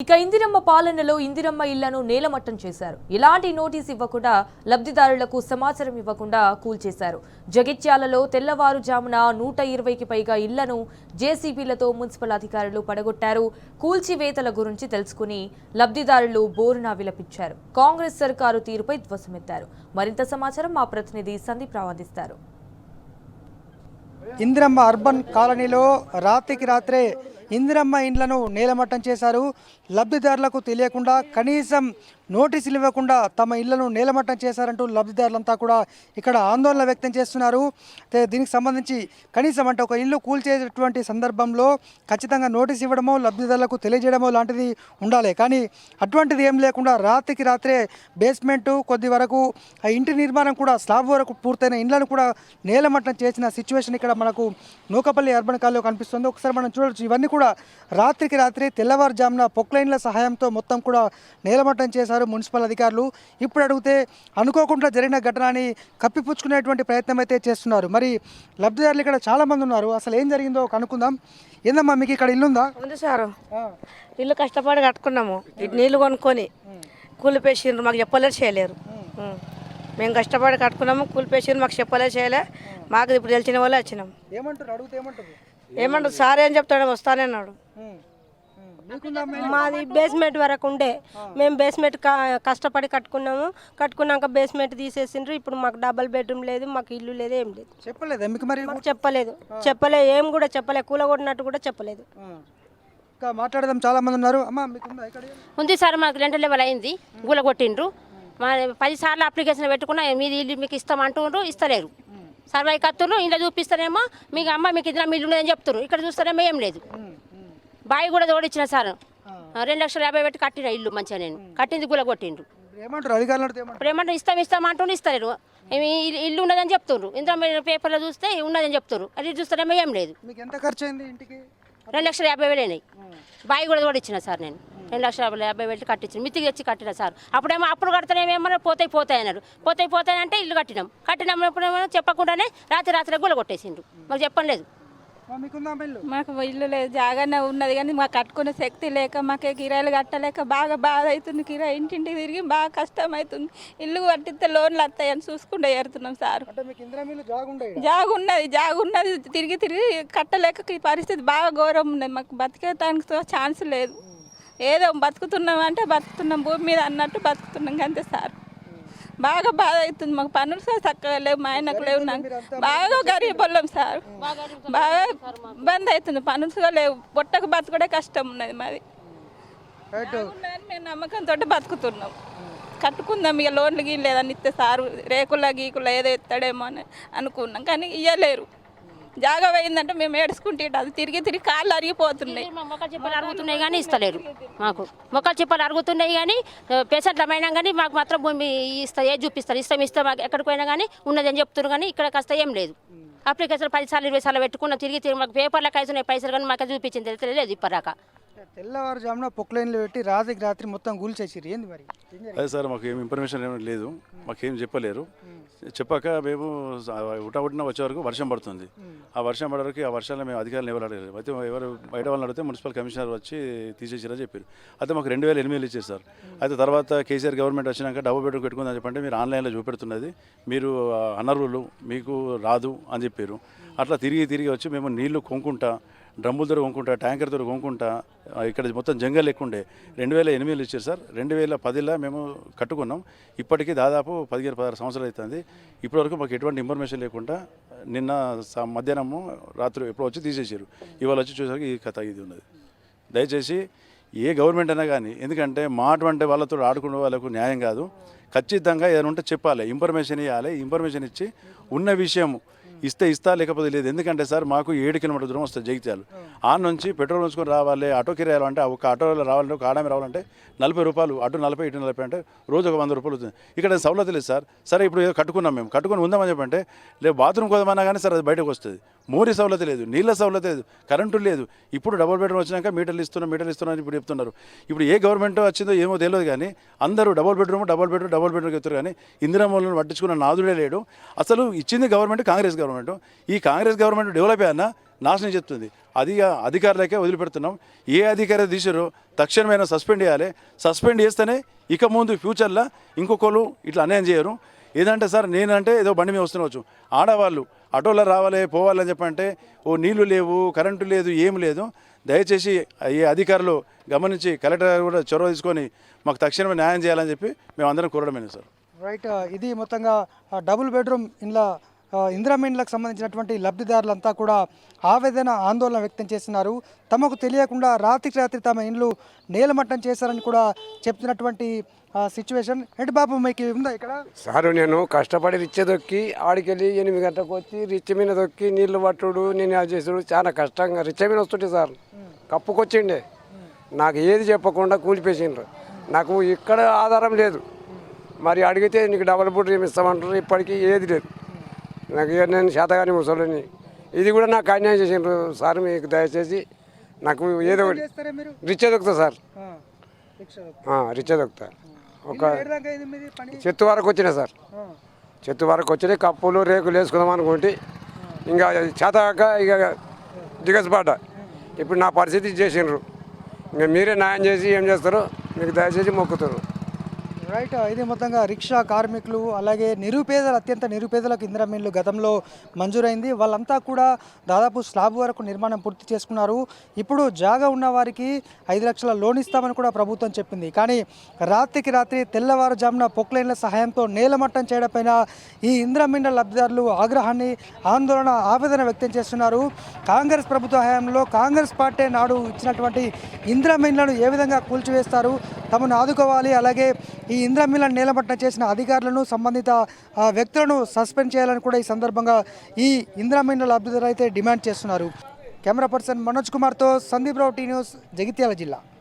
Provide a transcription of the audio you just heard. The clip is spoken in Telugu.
ఇక ఇందిరమ్మ పాలనలో ఇందిరమ్మ ఇళ్లను నేలమట్టం చేశారు. ఇలాంటి నోటీస్ ఇవ్వకుండా లబ్ధిదారులకు సమాచారం ఇవ్వకుండా కూల్చేశారు. జగిత్యాలలో తెల్లవారుజామున 120కి పైగా ఇళ్లను జేసీబీలతో మున్సిపల్ అధికారులు పడగొట్టారు. కూల్చివేతల గురించి తెలుసుకుని లబ్ధిదారులు బోరున విలపించారు. కాంగ్రెస్ సర్కారు తీరుపై ధ్వసమెత్తారు. మరింత సమాచారం మా ప్రతినిధి సందీప్ రావు అందిస్తారు. ఇందిరమ్మ అర్బన్ కాలనీలో రాత్రికి రాత్రే ఇందిరమ్మ ఇండ్లను నేలమట్టం చేశారు. లబ్ధిదారులకు తెలియకుండా కనీసం నోటీసులు ఇవ్వకుండా తమ ఇళ్లను నేలమట్టం చేశారంటూ లబ్ధిదారులంతా కూడా ఇక్కడ ఆందోళన వ్యక్తం చేస్తున్నారు. దీనికి సంబంధించి కనీసం అంటే ఒక ఇల్లు కూల్చేటువంటి సందర్భంలో ఖచ్చితంగా నోటీస్ ఇవ్వడమో లబ్ధిదారులకు తెలియజేయడమో లాంటిది ఉండాలి. కానీ అటువంటిది ఏం లేకుండా రాత్రికి రాత్రే బేస్మెంటు కొద్ది వరకు ఆ ఇంటి నిర్మాణం కూడా స్లాబ్ వరకు పూర్తయిన ఇండ్లను కూడా నేలమట్టం చేసిన సిచ్యువేషన్ ఇక్కడ మనకు నూకపల్లి అర్బన్ కాలనీలో కనిపిస్తుంది. ఒకసారి మనం చూడవచ్చు. ఇవన్నీ కూడా రాత్రికి రాత్రి తెల్లవారుజామున పొక్లైన్ల సహాయంతో మొత్తం కూడా నేలమట్టం చేశారు మున్సిపల్ అధికారులు. ఇప్పుడు అడిగితే అనుకోకుండా జరిగిన ఘటనని కప్పిపుచ్చుకునేటువంటి ప్రయత్నం అయితే చేస్తున్నారు. మరి లబ్ధిదారులు ఇక్కడ చాలా మంది ఉన్నారు. అసలు ఏం జరిగిందో కనుక్కుందాం. ఏందమ్మా మీకు ఇక్కడ ఇల్లుందా? ఉంది సారు. ఇల్లు కష్టపడి కట్టుకున్నాము. నీళ్ళు కొనుక్కొని కూలిపేసిండ్రు, మాకు చెప్పలేరు చేయలేరు. మేము కష్టపడి కట్టుకున్నాము, కూలిపేసిండ్రు, మాకు చెప్పలేరు చేయలే. మాకు ఇప్పుడు తెలిసిన వాళ్ళే వచ్చినాం. ఏమంటారు అడిగితే ఏమంటారు సార్ ఏం చెప్తాడు, వస్తానే అన్నాడు. మాది బేస్మెంట్ వరకు ఉండే, మేము బేస్మెంట్ కష్టపడి కట్టుకున్నాక బేస్మెంట్ తీసేసిండ్రు. ఇప్పుడు మాకు డబల్ బెడ్రూమ్ లేదు, మాకు ఇల్లు లేదు, ఏం లేదు. చెప్పలేదు చెప్పలేదు, ఏం కూడా చెప్పలేదు, కూలగొట్టినట్టు కూడా చెప్పలేదు. మాట్లాడదాం, చాలా మంది ఉన్నారు. ఉంది సార్, మాకు 2 లెవెల్ అయింది, కూలగొట్టిండ్రు. మా 10 సార్లు అప్లికేషన్ పెట్టుకున్నా, మీది ఇల్లు మీకు ఇస్తామంటుండ్రు, ఇస్తలేరు. సర్వై కత్తురు, ఇంట్లో చూపిస్తారేమో మీకు అమ్మ మీకు ఇద్దరు ఇల్లు లేదని చెప్తారు. ఇక్కడ చూస్తారేమో ఏం లేదు. బావి కూడా తోడిచ్చిన సార్, 2,50,000 పెట్టి కట్టిన ఇల్లు మంచిగా, నేను కట్టింది కూలగొట్టిండ్రు. ఇప్పుడు ఏమంటారు ఇస్తామంటుండ్రు, ఇస్తలేరు. ఇల్లు ఉన్నదని చెప్తున్నారు. ఇందులో పేపర్లో చూస్తే ఉన్నదని చెప్తారు. అది చూస్తారేమో ఏం లేదు. 2,50,000 అయినాయి. బావి కూడా తోడిచ్చిన సార్, నేను 2,50,000 పెట్టి కట్టించిన, మిత్తికి తెచ్చి కట్టిన సార్. అప్పుడేమో అప్పుడు కడతానేమో పోతాయి అన్నారు. పోతాయంటే ఇల్లు కట్టినప్పుడేమో చెప్పకుండానే రాత్రి గులగొట్టేసిండ్రు. మాకు చెప్పలేదు. మాకు ఇల్లు లేదు, జాగానే ఉన్నది కానీ మాకు కట్టుకునే శక్తి లేక, మాకే కిరాయిలు కట్టలేక బాగా బాధ అవుతుంది. కిరాయి ఇంటింటికి తిరిగి బాగా కష్టం అవుతుంది. ఇల్లు కట్టిస్తే లోన్లు వస్తాయని చూసుకుంటూ ఏరుతున్నాం సార్. జాగున్నది తిరిగి కట్టలేక ఈ పరిస్థితి బాగా ఘోరం ఉన్నది. మాకు బతికేటానికి ఛాన్స్ లేదు. ఏదో బతుకుతున్నాం అంటే బతుకుతున్నాం, భూమి మీద అన్నట్టు బతుకుతున్నాం అంతే సార్. బాగా బాధ అవుతుంది. మాకు పనులు సార్ చక్కగా లేవు, మా ఆయనకు లేవు. నాకు బాగా గరీబ్ వాళ్ళం సార్, బాగా ఇబ్బంది అవుతుంది. పనులు లేవు, పొట్టకు బతుకుడే కష్టం ఉన్నది. మాది మేము నమ్మకంతో బతుకుతున్నాం. కట్టుకుందాం, ఇక లోన్లు గీయలేదని ఇస్తే సారు రేకుల గీకుల ఏదో ఎత్తాడేమో అని అనుకున్నాం, కానీ ఇయ్యలేరు. జాగా పోయిందంటే మేము ఏడుచుకుంటే అది తిరిగి కాళ్ళు అరిగిపోతున్నాయి. మొక్కలు చెప్పలు అరుగుతున్నాయి కానీ ఇస్తలేరు. మాకు మొక్కలు చెప్పలు అరుగుతున్నాయి కానీ పేషెంట్లమైనా కానీ మాకు మాత్రం భూమి ఏది చూపిస్తారు. ఇస్తాం మాకు ఎక్కడికి పోయినా కానీ ఉన్నదని చెప్తున్నారు. కానీ ఇక్కడ కాస్త ఏం లేదు. అప్లికేషన్ 10 సార్లు 20 సార్లు పెట్టుకున్న తిరిగి మాకు పేపర్లకు అవుతున్నాయి పైసలు, కానీ మాకు చూపించింది తెలియలేదు ఇప్పటిదాకా. తెల్లవారుజామున పొక్లైన్లు పెట్టి రాత్రి మొత్తం కూల్చేసిర్రు. ఏంది మరి? అదే సార్, మాకు ఏం ఇన్ఫర్మేషన్ ఏమీ లేదు, మాకేం చెప్పలేరు. చెప్పాక మేము ఉటావుటిన వచ్చే వరకు వర్షం పడుతుంది. ఆ వర్షం పడే వరకు ఆ వర్షాలను మేము అధికారులు ఎవరు అడగలేదు. అయితే ఎవరు బయట వాళ్ళని అడిగితే మున్సిపల్ కమిషనర్ వచ్చి తీసేసిరని చెప్పారు. అయితే మాకు 2,800 ఇచ్చేసారు. అయితే తర్వాత కేసీఆర్ గవర్నమెంట్ వచ్చినాక డబుల్ బెడ్రూమ్ పెట్టుకుందని చెప్పంటే మీరు ఆన్లైన్లో చూపెడుతున్నది, మీరు అనర్హులు, మీకు రాదు అని చెప్పారు. అట్లా తిరిగి వచ్చి మేము నీళ్లు కొనుక్కుంటా, డ్రమ్ములతో కొనుక్కుంటా, ట్యాంకర్తో కొనుక్కుంటా, ఇక్కడ మొత్తం జంగల్ లేకుండే 2,800 ఇచ్చారు సార్. 2010లో మేము కట్టుకున్నాం. ఇప్పటికీ దాదాపు 15-16 సంవత్సరాలు అవుతుంది. ఇప్పటివరకు మాకు ఎటువంటి ఇన్ఫర్మేషన్ లేకుండా నిన్న మధ్యాహ్నము రాత్రి ఎప్పుడో వచ్చి తీసేసారు. ఇవాళ వచ్చి చూసరికి ఈ కథ ఇది ఉన్నది. దయచేసి ఏ గవర్నమెంట్ అయినా కానీ, ఎందుకంటే మా అటువంటి వాళ్ళతో ఆడుకునే వాళ్ళకు న్యాయం కాదు. ఖచ్చితంగా ఏదైనా ఉంటే చెప్పాలి, ఇన్ఫర్మేషన్ ఇవ్వాలి. ఇన్ఫర్మేషన్ ఇచ్చి ఉన్న విషయం ఇస్తా లేకపోతే లేదు. ఎందుకంటే సార్ మాకు 7 కిలోమీటర్ దూరం వస్తుంది జగిత్యాలు. ఆ నుంచి పెట్రోల్ ఉంచుకొని రావాలి, ఆటో కిరాయాలు అంటే ఒక ఆటోలో రావాలంటే, ఒక ఆడామి రావాలంటే 40 రూపాయలు, అటు 40 ఇటు 40 అంటే రోజు ఒక 100 రూపాయలు అవుతుంది. ఇక్కడ సౌలత లేదు సార్. సరే ఇప్పుడు ఏదో కట్టుకున్నాం, మేము కట్టుకొని ఉందామని చెప్పంటే లేదు, బాత్రూమ్ కోదమన్నా కానీ సరే అది బయటకు వస్తుంది. మోరీ సౌలత లేదు, నీళ్ళ సౌలత లేదు, కరెంటు లేదు. ఇప్పుడు డబుల్ బెడ్రూమ్ వచ్చినాక మీటర్లు ఇస్తున్నాం ఇప్పుడు చెప్తున్నారు. ఇప్పుడు ఏ గవర్నమెంట్ వచ్చిందో ఏమో తెలియదు, కానీ అందరూ డబుల్ బెడ్రూమ్ చెప్తారు. కానీ ఇందిరమ్మలను పట్టించుకున్న నాదుడే లేడు. అసలు ఇచ్చింది గవర్నమెంట్, కాంగ్రెస్ గవర్నమెంట్. ఈ కాంగ్రెస్ గవర్నమెంట్ డెవలప్ అయ్యానా నాశనం చెప్తుంది. అది అధికారులకే వదిలిపెడుతున్నాం. ఏ అధికారి తీసారో తక్షణమైన సస్పెండ్ చేయాలి. సస్పెండ్ చేస్తేనే ఇక ముందు ఫ్యూచర్లో ఇంకొకరు ఇట్లా అన్యాయం చేయరు. ఏదంటే సార్ నేనంటే ఏదో బండి మీద వస్తున్నవచ్చు, ఆడవాళ్ళు ఆటోలో రావాలి పోవాలని చెప్పంటే ఓ నీళ్లు లేవు, కరెంటు లేదు, ఏం లేదు. దయచేసి ఈ అధికారులు గమనించి కలెక్టర్ గారు కూడా చొరవ తీసుకొని మాకు తక్షణమే న్యాయం చేయాలని చెప్పి మేము అందరం కోరడమేనా సార్. రైట్, ఇది మొత్తంగా డబుల్ బెడ్రూమ్ ఇండ్ల ఇందిరమ్మ ఇండ్లకు సంబంధించినటువంటి లబ్ధిదారులంతా కూడా ఆవేదన ఆందోళన వ్యక్తం చేస్తున్నారు. తమకు తెలియకుండా రాత్రికి రాత్రి తమ ఇండ్లు నేలమట్టం చేశారని కూడా చెప్తున్నటువంటి సిచ్యువేషన్. ఏంటి బాబు మీకు ఉందా ఇక్కడ? సారు నేను కష్టపడి రిచ్చ దొక్కి ఆడికెళ్ళి 8 గంటలకు వచ్చి రిచ్చ మీద దొక్కి నీళ్లు పట్టుడు నేను అది చేసుడు చాలా కష్టంగా రిచ్చ మీద వస్తుంటే సార్ కప్పుకొచ్చిండే నాకు ఏది చెప్పకుండా కూలిపేసిండ్రు. నాకు ఇక్కడ ఆధారం లేదు. మరి అడిగితే నీకు డబల్ బెడ్రూమ్ ఇస్తామంటారు, ఇప్పటికీ ఏది లేదు. నాకు నేను శాతగాని ముసలిని ఇది కూడా నాకు అన్యాయం చేసిండ్రు సార్. మీకు దయచేసి నాకు ఏదో ఒకటి రిచ్చ దొక్కుతా సార్, రిచ్చ దొక్కుతా. ఒక చెత్త వరకు వచ్చినాయి సార్, చెత్త వరకు వచ్చినాయి. కప్పులు రేకులు వేసుకుందాం అనుకుంటే ఇంకా చేతగాక ఇక దిగసిపాట. ఇప్పుడు నా పరిస్థితి చేసిండ్రు. ఇంకా మీరే న్యాయం చేసి ఏం చేస్తారో మీకు దయచేసి మొక్కుతారు. రైట్, ఇది మొత్తంగా రిక్షా కార్మికులు అలాగే నిరుపేదలు, అత్యంత నిరుపేదలకు ఇందిరమ్మ ఇల్లు గతంలో మంజూరైంది. వాళ్ళంతా కూడా దాదాపు స్లాబ్ వరకు నిర్మాణం పూర్తి చేసుకున్నారు. ఇప్పుడు జాగా ఉన్న వారికి 5 లక్షల లోన్ ఇస్తామని కూడా ప్రభుత్వం చెప్పింది. కానీ రాత్రికి రాత్రి తెల్లవారుజామున పొక్లైన్ల సహాయంతో నేలమట్టం చేయడంపైన ఈ ఇందిరమ్మ ఇళ్ల లబ్ధిదారులు ఆగ్రహాన్ని, ఆందోళన, ఆవేదన వ్యక్తం చేస్తున్నారు. కాంగ్రెస్ ప్రభుత్వ హయాంలో కాంగ్రెస్ పార్టీ నాడు ఇచ్చినటువంటి ఇందిరమ్మ ఇళ్లను ఏ విధంగా కూల్చివేస్తారు, తమను ఆదుకోవాలి, అలాగే ఈ ఇందిరమ్మ ఇళ్లను నేలమట్టం చేసిన అధికారులను, సంబంధిత వ్యక్తులను సస్పెండ్ చేయాలని కూడా ఈ సందర్భంగా ఈ ఇందిరమ్మ ఇళ్ల లబ్ధిదారులు అయితే డిమాండ్ చేస్తున్నారు. కెమెరా పర్సన్ మనోజ్ కుమార్తో సందీప్ రావు, టీ న్యూస్, జగిత్యాల జిల్లా.